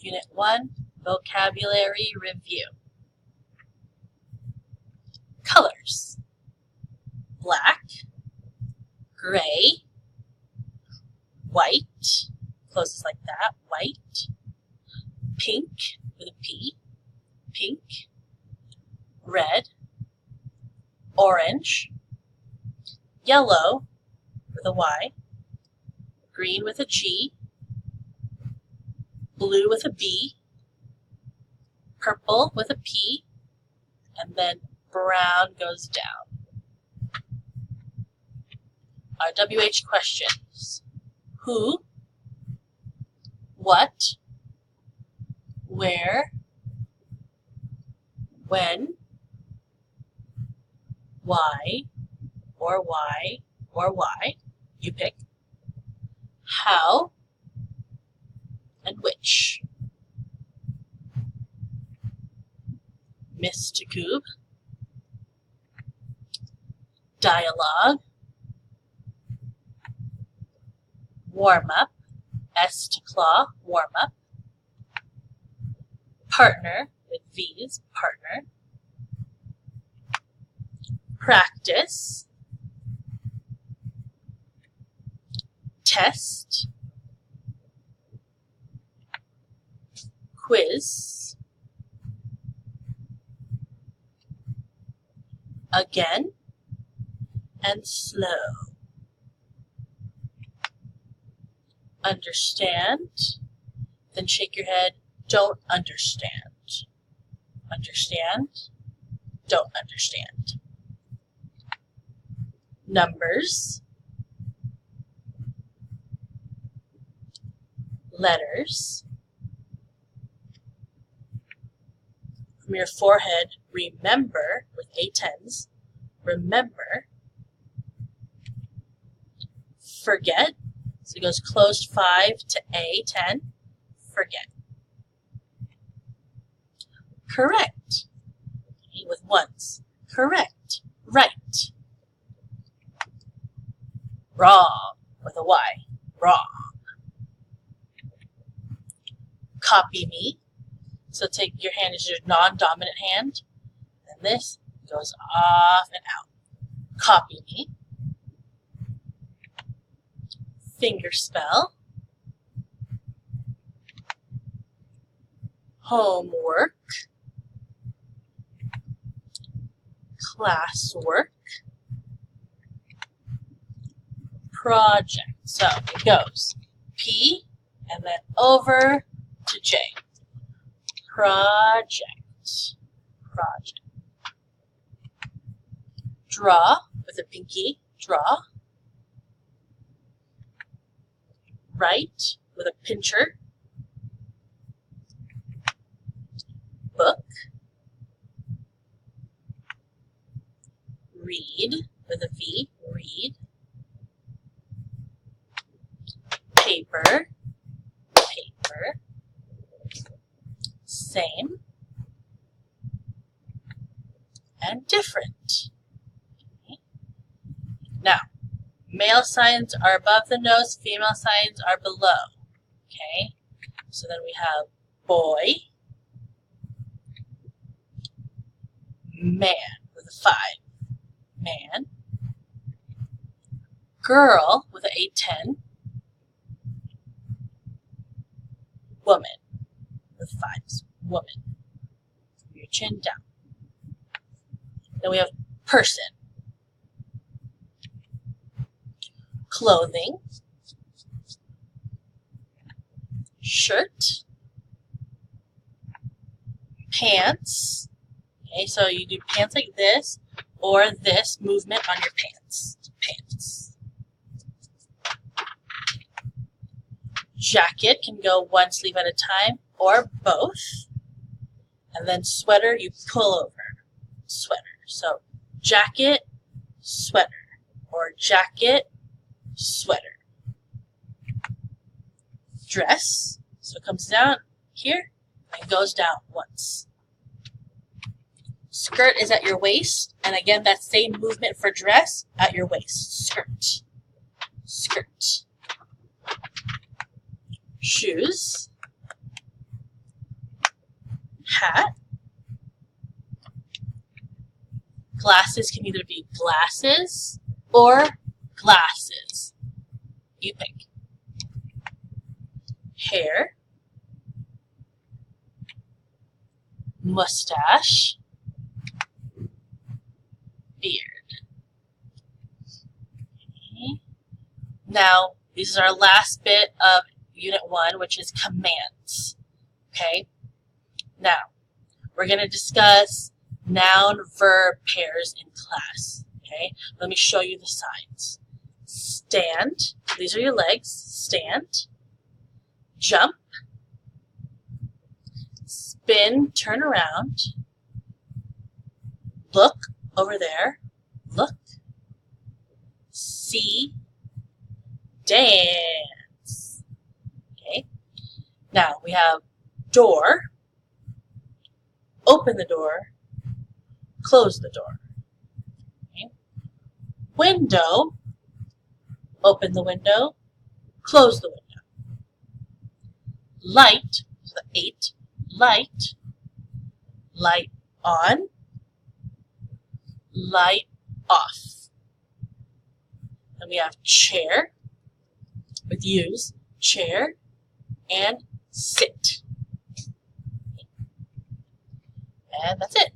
Unit 1, Vocabulary Review. Colors: black, gray, white, closes like that, white, pink with a P, pink, red, orange, yellow with a Y, green with a G, blue with a B, purple with a P, and then brown goes down. Our WH questions: who, what, where, when, why, or why, or why, you pick, how, and which. Miss Tacub. Dialogue. Warm-up. S to claw, warm-up. Partner, with V's, partner. Practice. Test. Quiz. Again. And slow. Understand. Then shake your head. Don't understand. Understand. Don't understand. Numbers. Letters. From your forehead, remember, with A10s, remember. Forget, so it goes closed 5 to A10, forget. Correct, with ones, correct, right. Wrong, with a Y, wrong. Copy me, so take your hand as your non-dominant hand, and this goes off and out. Copy me. Fingerspell. Homework. Classwork. Project. So it goes P and then over to J. Project. Project. Draw with a pinky. Draw. Write with a pincher. Book. Read with a V. Read. Paper. Paper. Same. And different. Okay. Now, male signs are above the nose, female signs are below. Okay? So then we have boy, man with a 5, man, girl with an A10, woman with 5s, woman. Your chin down. Then we have person. Clothing, shirt, pants. Okay, so you do pants like this or this movement on your pants. Pants. Jacket can go one sleeve at a time or both. And then sweater, you pull over. Sweater. So jacket, sweater, or jacket, sweater. Dress, so it comes down here and goes down once. Skirt is at your waist, and again, that same movement for dress at your waist. Skirt. Skirt. Shoes. hat. Glasses can either be glasses or glasses. You pick. Hair. Mustache. Beard. Okay. Now, this is our last bit of Unit 1, which is commands. Okay? Now, we're going to discuss noun-verb pairs in class. Okay? Let me show you the signs. Stand. These are your legs. Stand. Jump. Spin, turn around. Look over there. Look. See. Dance. Okay. Now we have door. Open the door. Close the door. Okay. Window. Open the window. Close the window. Light. So the 8. Light. Light on. Light off. Then we have chair with U's, chair, and sit. And that's it.